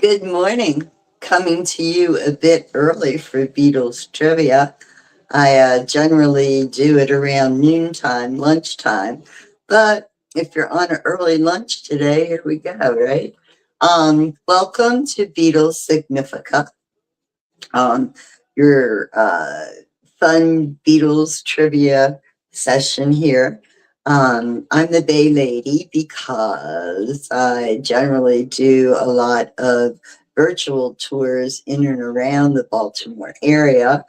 Good morning. Coming to you a bit early for Beatles trivia. I generally do it around noontime, lunchtime. But if you're on an early lunch today, here we go, right? Welcome to Beatles Significa, um, your fun Beatles trivia session here. I'm the Bay Lady because I generally do a lot of virtual tours in and around the Baltimore area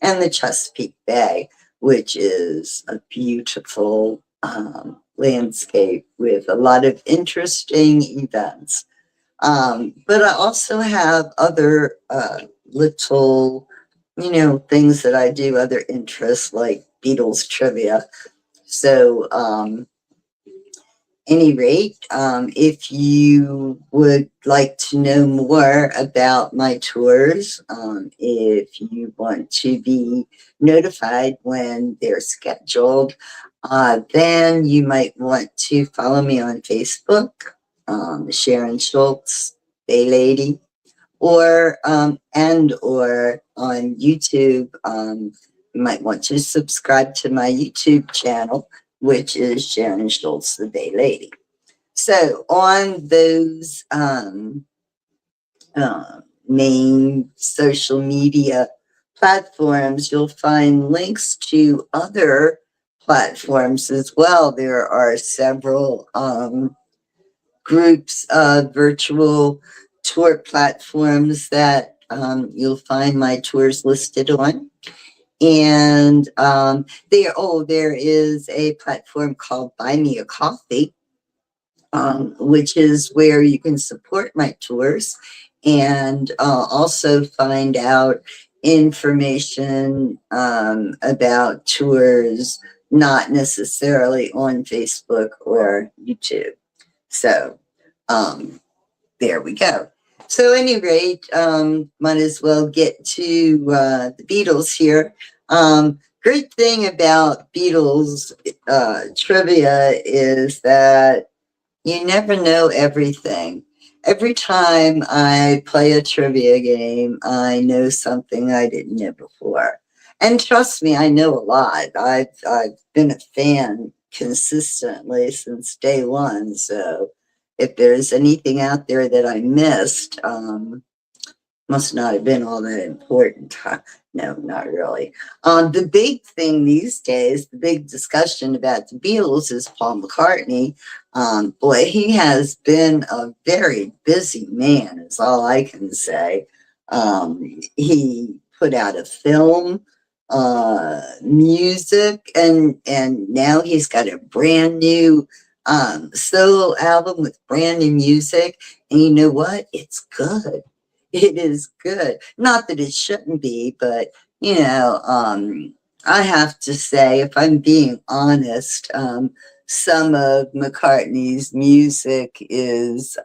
and the Chesapeake Bay, which is a beautiful landscape with a lot of interesting events. But I also have other little, things that I do, other interests like Beatles trivia. So, any rate, if you would like to know more about my tours, if you want to be notified when they're scheduled, then you might want to follow me on Facebook, Sharon Schultz, Bay Lady, or on YouTube. You might want to subscribe to my YouTube channel, which is Sharon Schultz, the Bay Lady. So on those main social media platforms, you'll find links to other platforms as well. There are several groups of virtual tour platforms that you'll find my tours listed on. And there is a platform called Buy Me a Coffee, which is where you can support my tours and also find out information about tours, not necessarily on Facebook or YouTube. So there we go. So, at any rate, might as well get to the Beatles here. Great thing about Beatles trivia is that you never know everything. Every time I play a trivia game, I know something I didn't know before. And trust me, I know a lot. I've been a fan consistently since day one. So if there's anything out there that I missed, must not have been all that important. No, not really. The big thing these days, the big discussion about the Beatles is Paul McCartney. Boy, he has been a very busy man, is all I can say. He put out a film, music, and now he's got a brand new solo album with brand new music. And you know what? It's good. It is good. Not that it shouldn't be, but I have to say, if I'm being honest, some of McCartney's music is,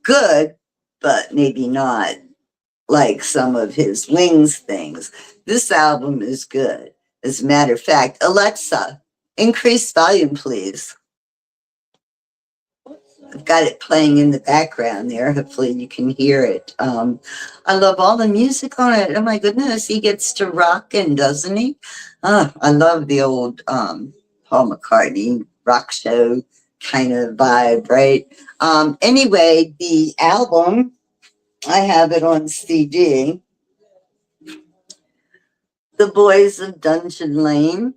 good, but maybe not like some of his Wings things. This album is good. As a matter of fact, Alexa, increase volume, please. I've got it playing in the background there. Hopefully you can hear it. I love all the music on it. Oh my goodness, he gets to rockin', doesn't he? I love the old Paul McCartney rock show kind of vibe, right? Anyway, the album, I have it on CD. The Boys of Dungeon Lane.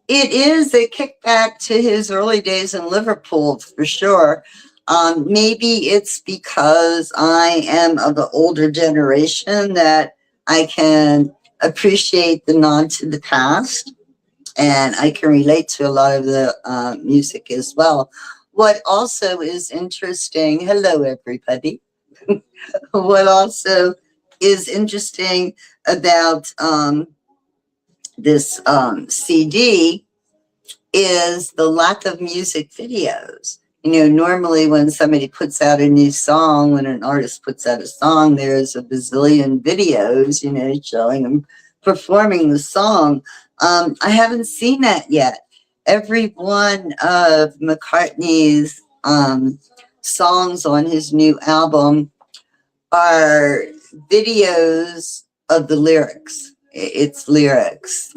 It is a kickback to his early days in Liverpool for sure. Maybe it's because I am of the older generation that I can appreciate the nod to the past, and I can relate to a lot of the music as well. What also is interesting, hello everybody. What also is interesting about this CD is the lack of music videos. Normally when somebody puts out a new song, when an artist puts out a song, there's a bazillion videos, showing them performing the song. I haven't seen that yet. Every one of McCartney's songs on his new album are videos of the lyrics. It's lyrics.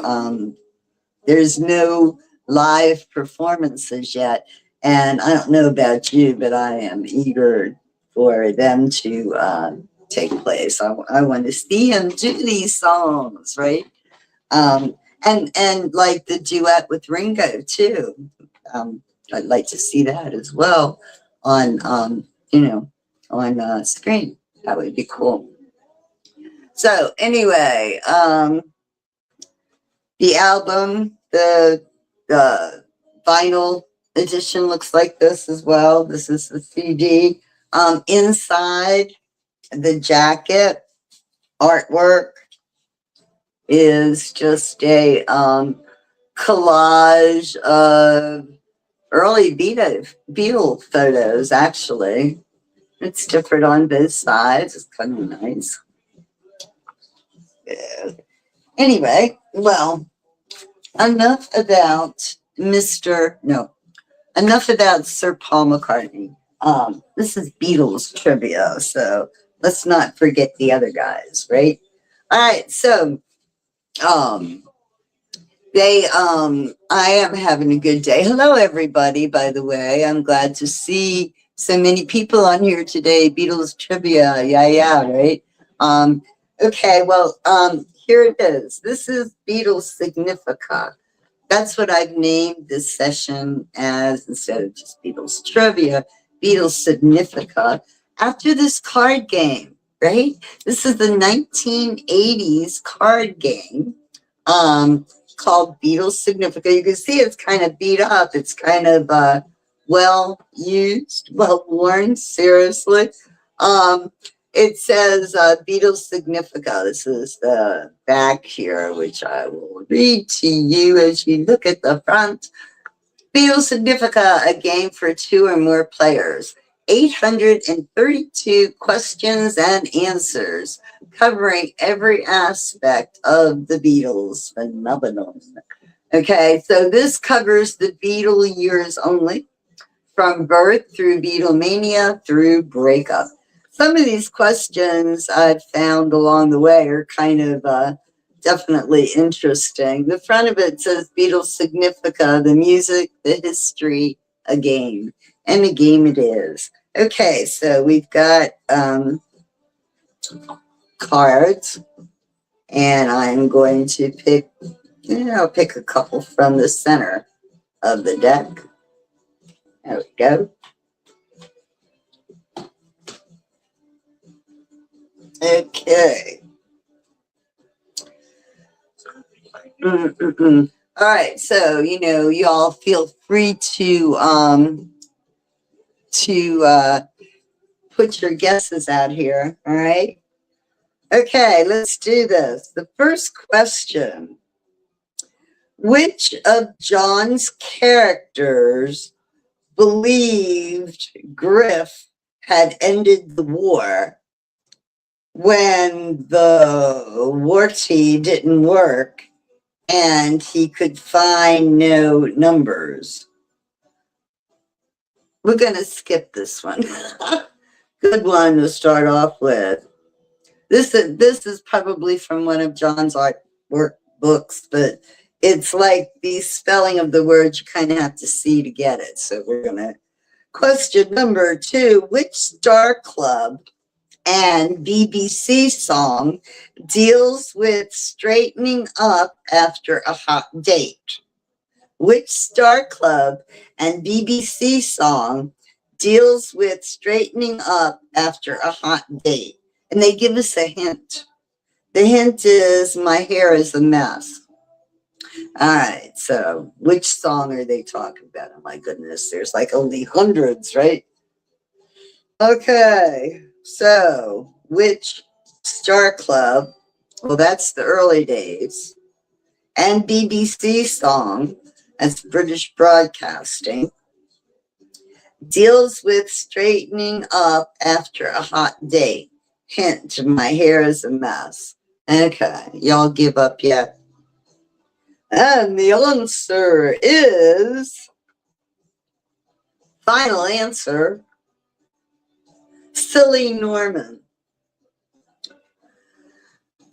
There's no live performances yet. And I don't know about you, but I am eager for them to take place. I want to see him do these songs, right? Um, and like the duet with Ringo too. I'd like to see that as well on on screen. That would be cool. So anyway, the album, the vinyl edition looks like this as well. This is the CD. Inside the jacket artwork is just a collage of early Beatle photos, actually. It's different on both sides. It's kind of nice. Yeah. Anyway, well, enough about enough about Sir Paul McCartney. This is Beatles trivia, so let's not forget the other guys, right? All right, so um, I am having a good day. Hello, everybody, by the way. I'm glad to see so many people on here today. Beatles trivia. Yeah, right? Okay, well, here it is. This is Beatles Significa. That's what I've named this session as instead of just Beatles trivia, Beatles Significa. After this card game, right? This is the 1980s card game. Called Beatles Significa. You can see it's kind of beat up. It's kind of well used, well worn, seriously. It says Beatles Significa. This is the back here, which I will read to you as you look at the front. Beatles Significa, a game for two or more players. 832 questions and answers covering every aspect of the Beatles phenomenon. Okay, so this covers the Beatle years only, from birth through Beatlemania through breakup. Some of these questions I've found along the way are kind of definitely interesting. The front of it says Beatles Significa, the music, the history, a game. And a game it is. Okay, so we've got cards, and I'm going to pick, I'll pick a couple from the center of the deck. There we go. Okay. All right, so you all feel free to put your guesses out here. All right. Okay, let's do this. The first question: which of John's characters believed Griff had ended the war when the warty didn't work and he could find no numbers? We're going to skip this one. Good one to start off with. This is probably from one of John's artwork books, but it's like the spelling of the words you kind of have to see to get it. So we're going to. Question number 2, which Star Club and BBC song deals with straightening up after a hot date? Which Star Club and BBC song deals with straightening up after a hot date? And they give us a hint. The hint is my hair is a mess. All right, so which song are they talking about? Oh my goodness, there's like only hundreds, right? Okay, so which Star Club, well, that's the early days, and BBC song, that's British Broadcasting, deals with straightening up after a hot date? Hint, my hair is a mess. Okay, y'all give up yet? And the answer is Final answer, Silly Norman.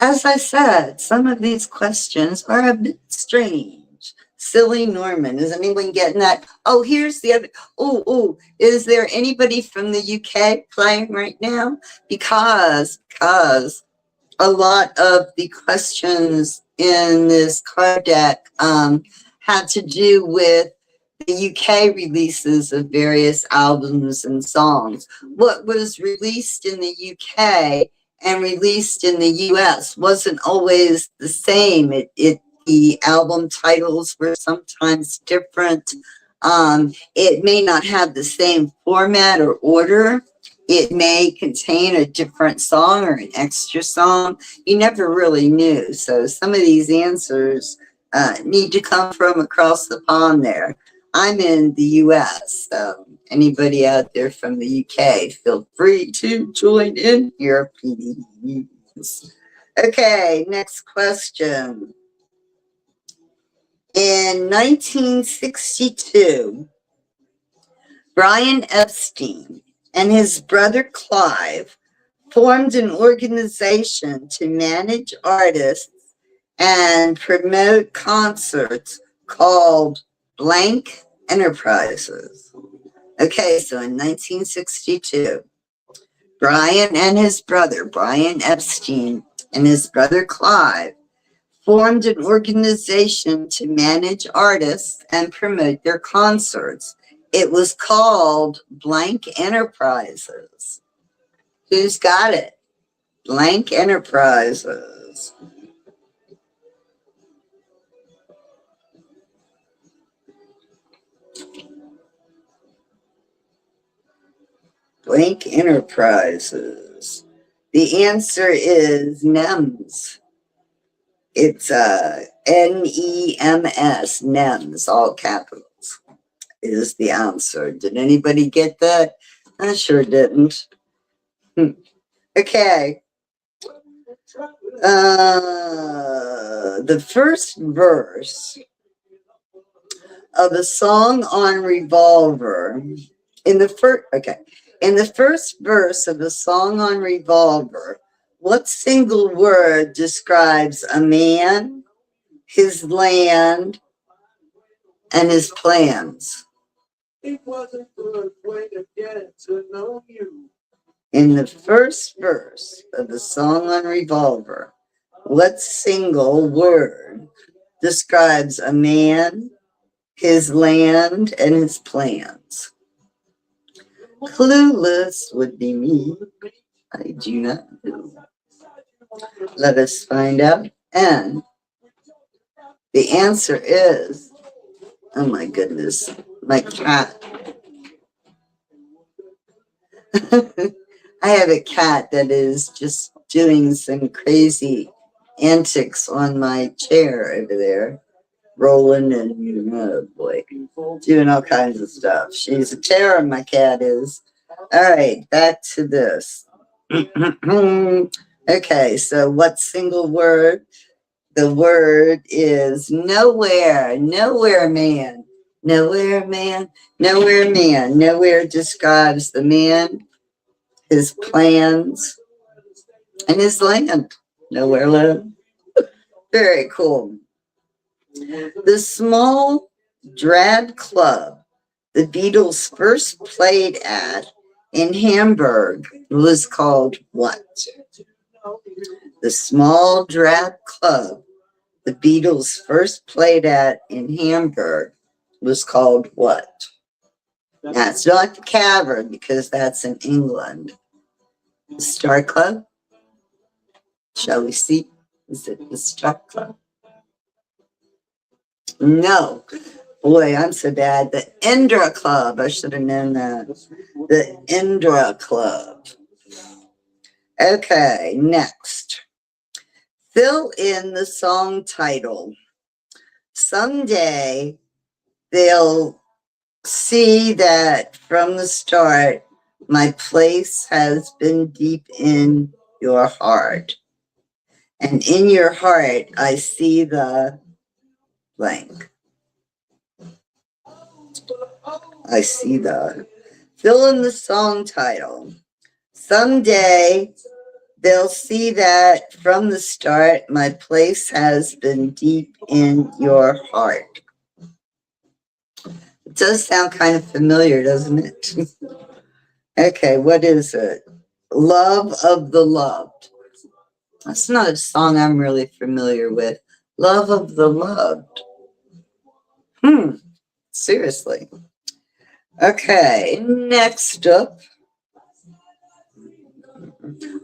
As I said, some of these questions are a bit strange. Silly Norman. Is anyone getting that? Oh, here's the other. Oh, is there anybody from the UK playing right now? Because a lot of the questions in this card deck had to do with the UK releases of various albums and songs. What was released in the UK and released in the US wasn't always the same. The album titles were sometimes different. It may not have the same format or order. It may contain a different song or an extra song. You never really knew. So some of these answers need to come from across the pond there. I'm in the US, so anybody out there from the UK, feel free to join in here, please. Okay, next question. In 1962, Brian Epstein and his brother Clive formed an organization to manage artists and promote concerts called Blank Enterprises. Okay, so in 1962, Brian Epstein and his brother Clive formed an organization to manage artists and promote their concerts. It was called Blank Enterprises. Who's got it? Blank Enterprises. Blank Enterprises. The answer is NEMS. It's NEMS, NEMS, all capitals, is the answer. Did anybody get that? I sure didn't. Okay. The first verse of a song on Revolver, in the first verse of the song on Revolver, what single word describes a man, his land, and his plans? It was a good way to get to know you. In the first verse of the song on Revolver, what single word describes a man, his land, and his plans? Clueless would be me. I do not know. Let us find out. And the answer is, oh my goodness, my cat. I have a cat that is just doing some crazy antics on my chair over there, rolling and, oh boy, doing all kinds of stuff. She's a terror, my cat is. All right, back to this. Okay, so what single word? The word is nowhere. Nowhere man. Nowhere man. Nowhere man. Nowhere describes the man, his plans, and his land. Nowhere land. Very cool. The small drab club the Beatles first played at in Hamburg was called what? The small drab club the Beatles first played at in Hamburg was called what? Now, it's not the Cavern because that's in England. The Star Club? Shall we see? Is it the Star Club? No. Boy, I'm so bad. The Indra Club. I should have known that. The Indra Club. Okay, next. Fill in the song title. Someday they'll see that from the start, my place has been deep in your heart. And in your heart, I see the blank. I see that. Fill in the song title. Someday they'll see that from the start, my place has been deep in your heart. It does sound kind of familiar, doesn't it? Okay, what is it? Love of the Loved. That's not a song I'm really familiar with. Love of the Loved. Seriously. Okay, next up.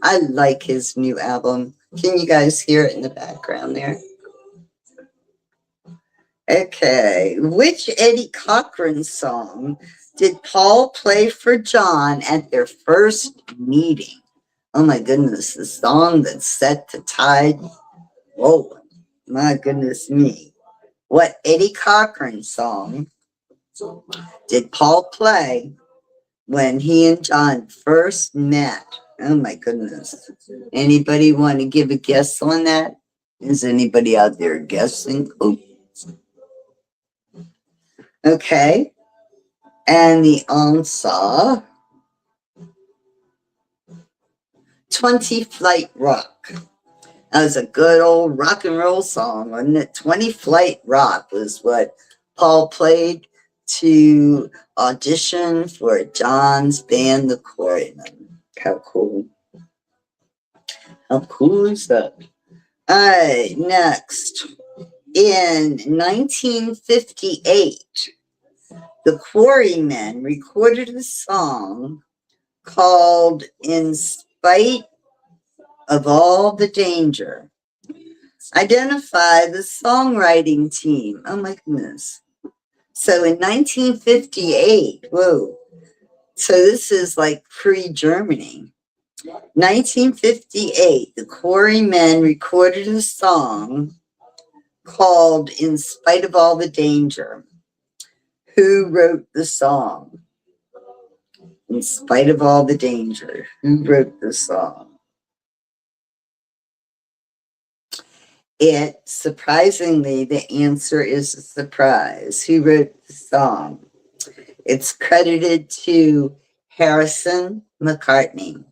I like his new album. Can you guys hear it in the background there? Okay, which Eddie Cochran song did Paul play for John at their first meeting? Oh my goodness, the song that set the tide rolling. My goodness me. What Eddie Cochran song did Paul play when he and John first met? Oh my goodness. Anybody want to give a guess on that? Is anybody out there guessing? Oh, okay. And the answer 20 Flight Rock. That was a good old rock and roll song, wasn't it? 20 Flight Rock was what Paul played to audition for John's band, the Quarrymen. How cool. How cool is that? All right, next. In 1958, the Quarrymen recorded a song called In Spite of All the Danger. Identify the songwriting team. Oh my goodness. So in 1958, whoa. So this is like pre-Germany. 1958, the Quarrymen recorded a song called In Spite of All the Danger. Who wrote the song? In Spite of All the Danger. Who wrote the song? It, surprisingly, the answer is a surprise. Who wrote the song? It's credited to Harrison McCartney.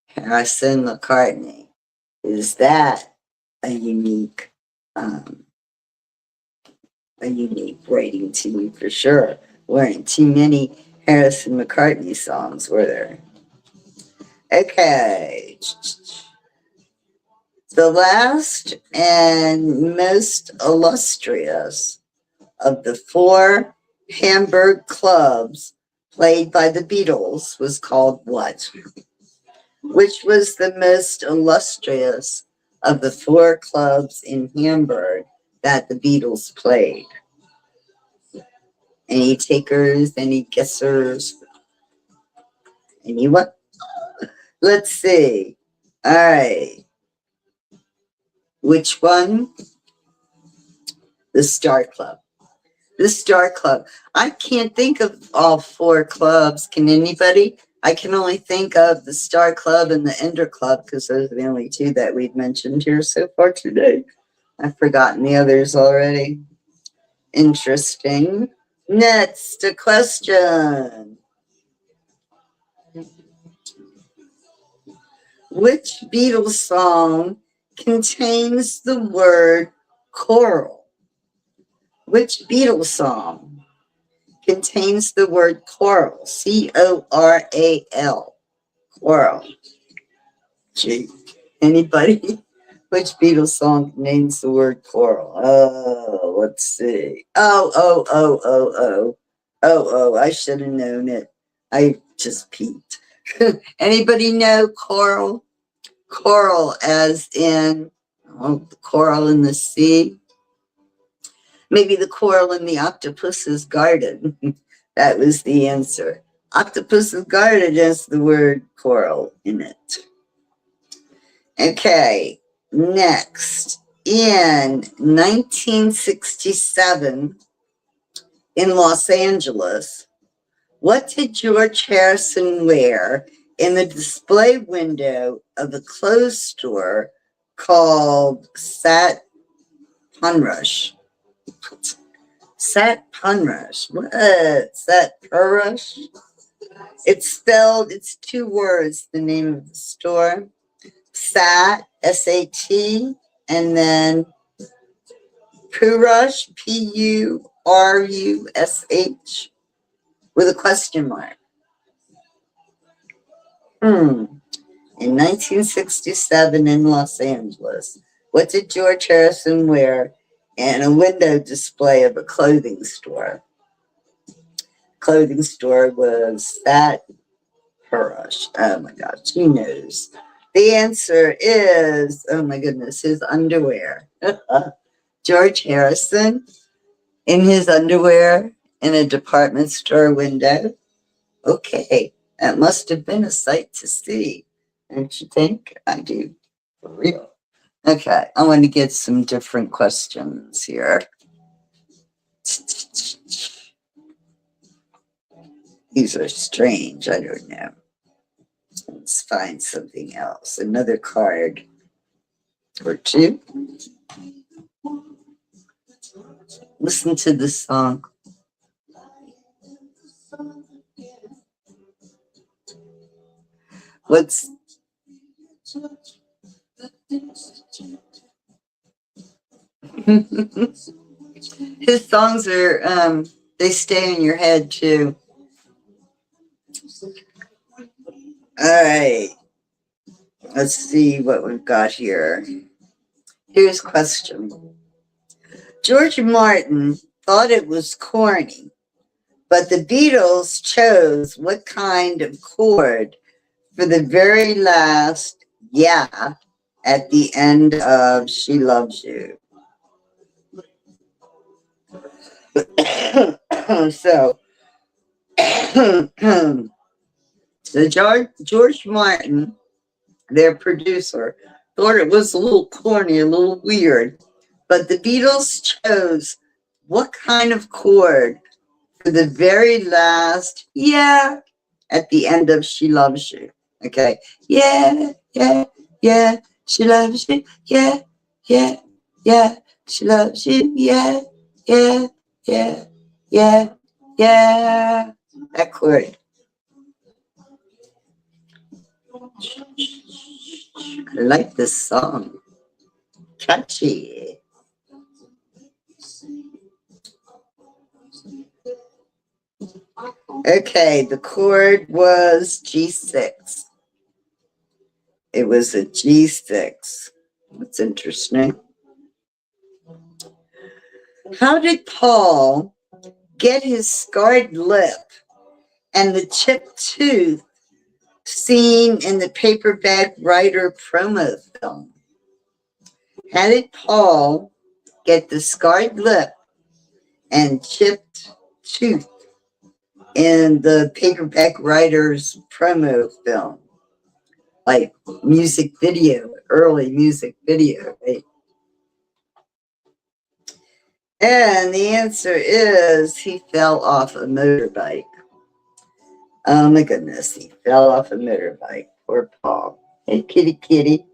Harrison McCartney. Is that a unique writing team for sure? Weren't too many Harrison McCartney songs, were there? Okay. The last and most illustrious of the four Hamburg clubs played by the Beatles was called what? Which was the most illustrious of the four clubs in Hamburg that the Beatles played? Any takers? Any guessers? Anyone? Let's see. All right. Which one? The Star Club. The Star Club. I can't think of all four clubs. Can anybody? I can only think of the Star Club and the Ender Club because those are the only two that we've mentioned here so far today. I've forgotten the others already. Interesting. Next, a question. Which Beatles song contains the word coral? Which Beatles song contains the word coral? Coral. Coral. Gee, anybody? Which Beatles song contains the word coral? Oh, let's see. Oh, I should have known it. I just peeked. Anybody know coral? Coral as in the coral in the sea? Maybe the coral in the octopus's garden. That was the answer. Octopus's garden has the word coral in it. Okay, next. In 1967, in Los Angeles, what did George Harrison wear in the display window of a clothes store called Sat Honrush? Sat Punrush. What's that? Punrush? It's spelled, it's two words, the name of the store. Sat, S-A-T, and then Purush, P-U-R-U-S-H, with a question mark. In 1967 in Los Angeles, what did George Harrison wear in a window display of a clothing store? Clothing store was that Purush. Oh my gosh, who knows? The answer is, oh my goodness, his underwear. George Harrison in his underwear in a department store window. Okay, that must have been a sight to see. Don't you think? I do. For real. Okay, I want to get some different questions here. These are strange. I don't know. Let's find something else. Another card or two. Listen to this song. What's his songs are they stay in your head too. All right. Let's see what we've got here. Here's a question. George Martin thought it was corny, but the Beatles chose what kind of chord for the very last yeah at the end of She Loves You. So, George Martin, their producer, thought it was a little corny, a little weird, but the Beatles chose what kind of chord for the very last yeah at the end of She Loves You. Okay. Yeah, yeah, yeah, she loves you. Yeah, yeah, yeah, she loves you. Yeah, yeah, yeah, yeah, yeah. That chord. I like this song. Catchy. Okay, the chord was G6. It was a G6. That's interesting. How did Paul get his scarred lip and the chipped tooth seen in the paperback writer promo film? How did Paul get the scarred lip and chipped tooth in the paperback writer's promo film? Like music video, early music video, right? And the answer is he fell off a motorbike. Oh my goodness, he fell off a motorbike. Poor Paul. Hey, kitty, kitty.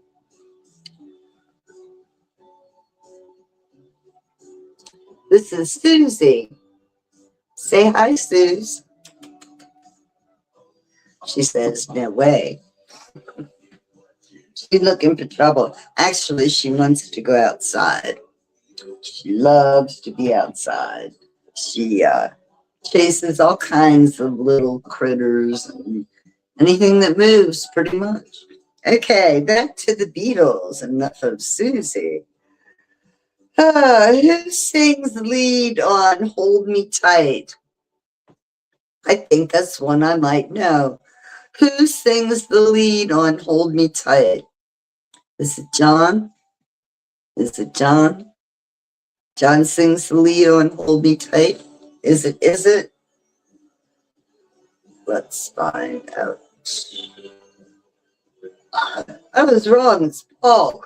This is Susie. Say hi, Suze. She says, no way. She's looking for trouble. Actually, she wants to go outside. She loves to be outside. She chases all kinds of little critters and anything that moves, pretty much. Okay, back to the Beatles. Enough of Susie. Who sings the lead on Hold Me Tight? I think that's one I might know. Who sings the lead on Hold Me Tight? Is it John? Is it John? John sings the lead on Hold Me Tight. Is it? Let's find out. I was wrong. It's Paul.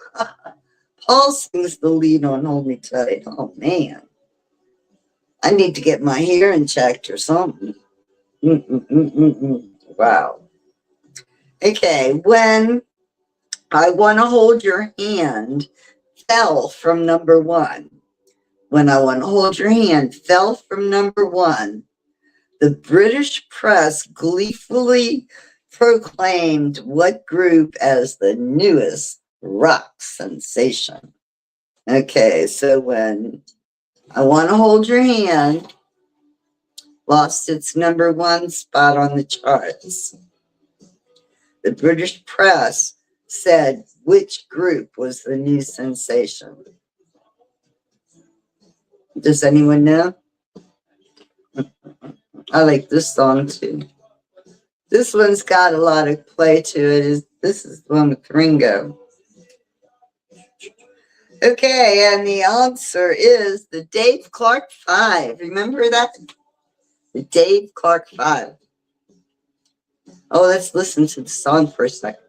Paul sings the lead on Hold Me Tight. Oh, man. I need to get my hearing checked or something. Wow. Okay, when I Want to Hold Your Hand fell from number one, When I Want to Hold Your Hand fell from number one, the British press gleefully proclaimed what group as the newest rock sensation? Okay, so when I Want to Hold Your Hand lost its number one spot on the charts, the British press said which group was the new sensation. Does anyone know? I like this song too. This one's got a lot of play to it. This is the one with Ringo. Okay, and the answer is the Dave Clark Five. Remember that? The Dave Clark Five. Oh, let's listen to the song for a second.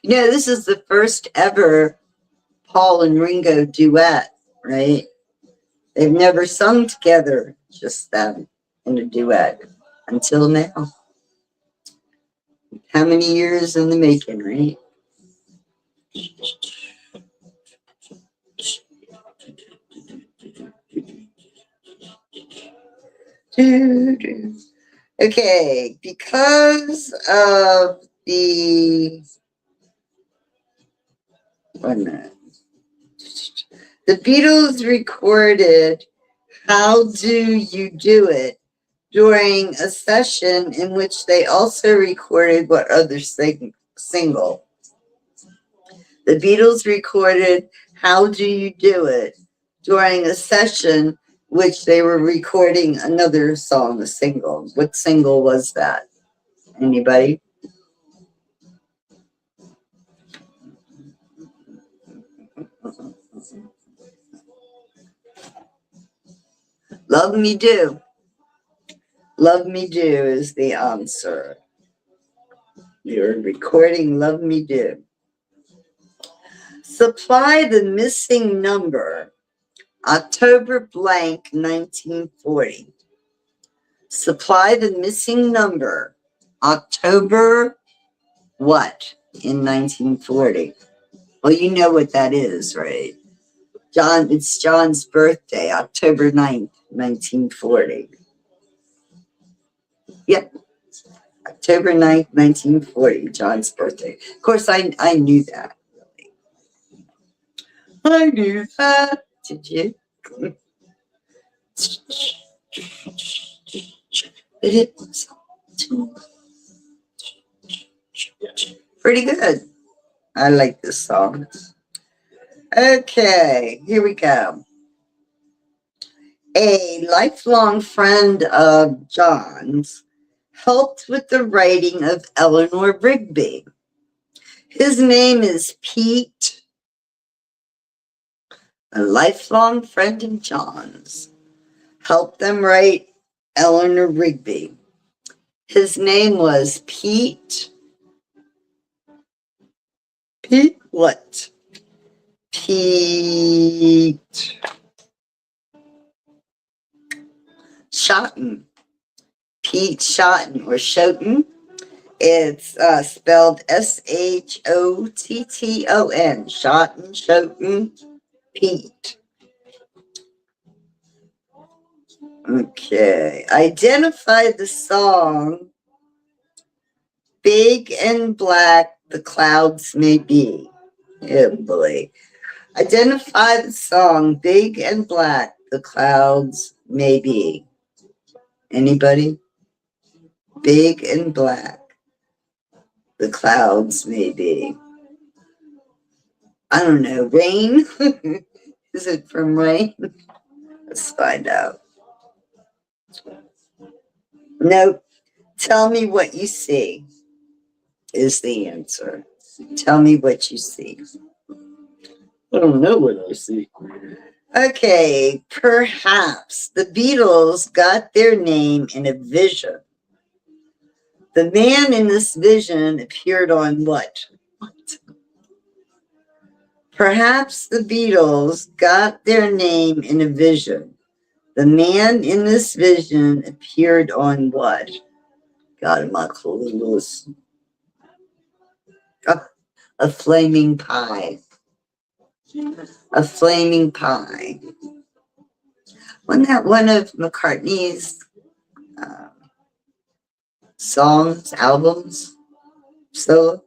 You know, this is the first ever Paul and Ringo duet, right? They've never sung together, just them in a duet until now. How many years in the making, right? Okay, because of the the Beatles recorded How Do You Do It during a session in which they also recorded what other single? The Beatles recorded How Do You Do It during a session which they were recording another song, a single. What single was that? Anybody? Love Me Do. Love Me Do is the answer. You're recording Love Me Do. Supply the missing number. October blank 1940. Supply the missing number. October what in 1940? Well, you know what that is, right? It's John's birthday, October 9th, 1940. Yep. October 9th, 1940, John's birthday. Of course, I knew that. I knew that. Did you? Pretty good. I like this song. Okay, here we go. A lifelong friend of John's helped with the writing of Eleanor Rigby. His name is Pete. A lifelong friend of John's helped them write Eleanor Rigby. His name was Pete. Pete what? Pete Shotton. Pete Shotton or Shotton. It's spelled Shotton. Shotton, Shotton, Pete. Okay. Identify the song Big and Black the Clouds May Be. Oh boy. Identify the song Big and Black the Clouds May Be. Anybody? Big and black the clouds may be. I don't know. Rain? Is it from Rain? Let's find out. Nope. Tell me what you see is the answer. Tell me what you see. I don't know what I see. Okay, perhaps the Beatles got their name in a vision. The man in this vision appeared on what? Perhaps the Beatles got their name in a vision. The man in this vision appeared on what? got in my clothes. Oh, a flaming pie. A flaming pie. Wasn't that one of McCartney's uh, songs, albums? So,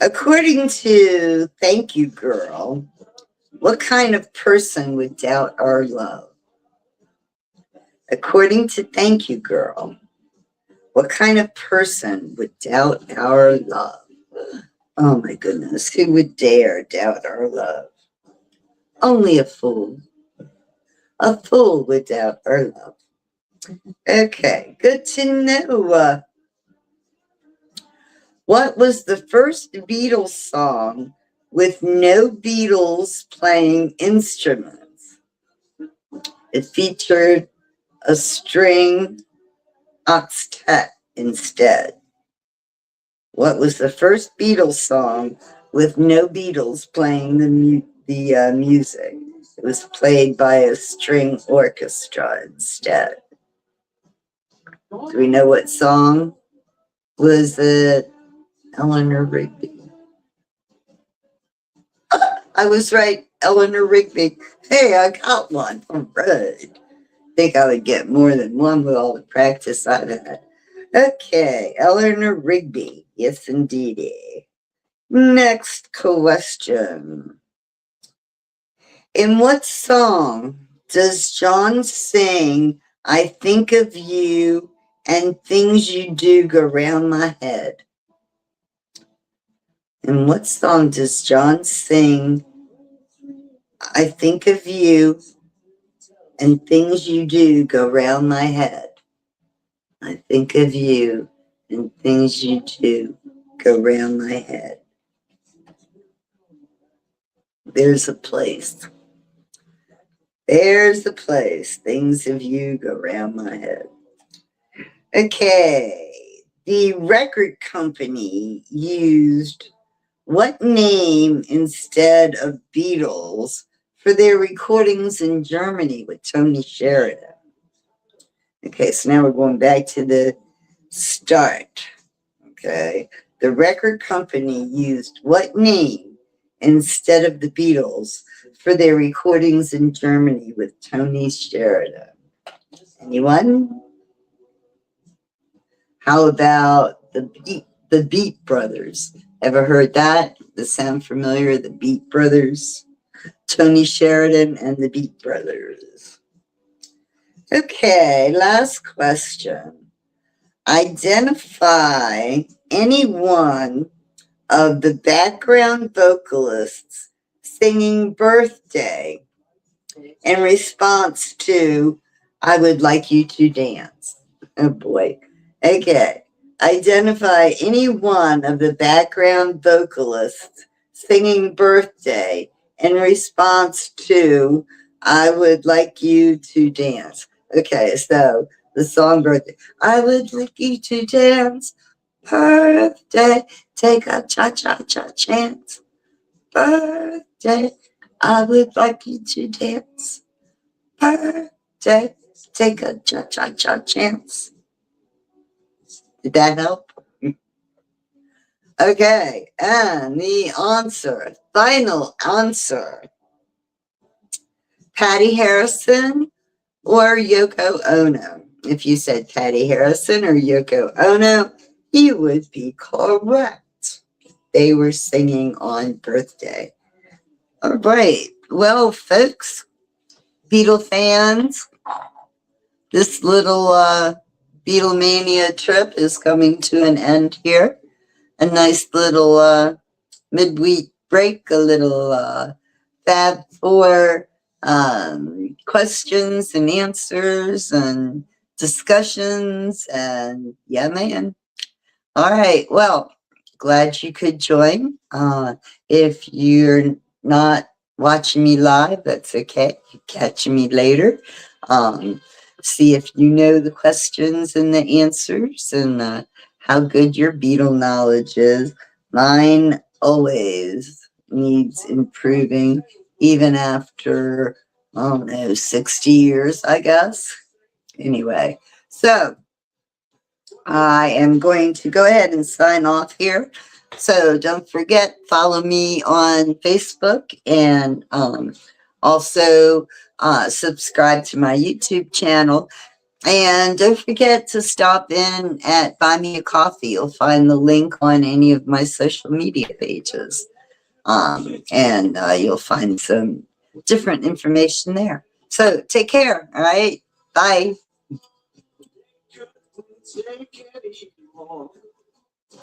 according to Thank You Girl, what kind of person would doubt our love? According to Thank You Girl, what kind of person would doubt our love? Oh my goodness, who would dare doubt our love? Only a fool. A fool would doubt our love. Okay, good to know. What was the first Beatles song with no Beatles playing instruments? It featured a string octet instead. What was the first Beatles song with no Beatles playing the music? It was played by a string orchestra instead. Do we know what song? Was it Eleanor Rigby? I was right, Eleanor Rigby. Hey, I got one. All right. Think I would get more than one with all the practice I've had. Okay, Eleanor Rigby. Yes, indeedy. Next question. In what song does John sing, I think of you and things you do go round my head? In what song does John sing, I think of you and things you do go round my head? I think of you and things you do go round my head. There's a place. There's the place. Things of you go round my head. Okay. The record company used what name instead of Beatles for their recordings in Germany with Tony Sheridan? Okay, so now we're going back to the start. Okay. The record company used what name instead of the Beatles for their recordings in Germany with Tony Sheridan? Anyone? How about the Beat Brothers? Ever heard that? Does it sound familiar? The Beat Brothers? Tony Sheridan and the Beat Brothers. Okay, last question. Identify any one of the background vocalists singing Birthday in response to I Would Like You to Dance. Oh boy. Okay. Identify any one of the background vocalists singing Birthday in response to I Would Like You to Dance. Okay, so the song Birthday. I would like you to dance. Birthday. Take a cha-cha-cha chance. Birthday. I would like you to dance. Birthday. Take a cha-cha-cha chance. Did that help? Okay, and the answer, final answer. Patty Harrison or Yoko Ono? If you said Patty Harrison or Yoko Ono, you would be correct. They were singing on Birthday. All right. Well, folks, Beatle fans, this little Beatlemania trip is coming to an end here. A nice little midweek break, a little Fab Four questions and answers and discussions. And yeah, man. All right. Well, glad you could join. If you're not watching me live, that's okay. You catch me later. See if you know the questions and the answers and how good your Beatle knowledge is. Mine always needs improving, even after, I don't know, 60 years, I guess. Anyway, so I am going to go ahead and sign off here. So don't forget, follow me on Facebook and also subscribe to my YouTube channel. And don't forget to stop in at Buy Me a Coffee. You'll find the link on any of my social media pages. And you'll find some different information there. So take care. All right. Bye.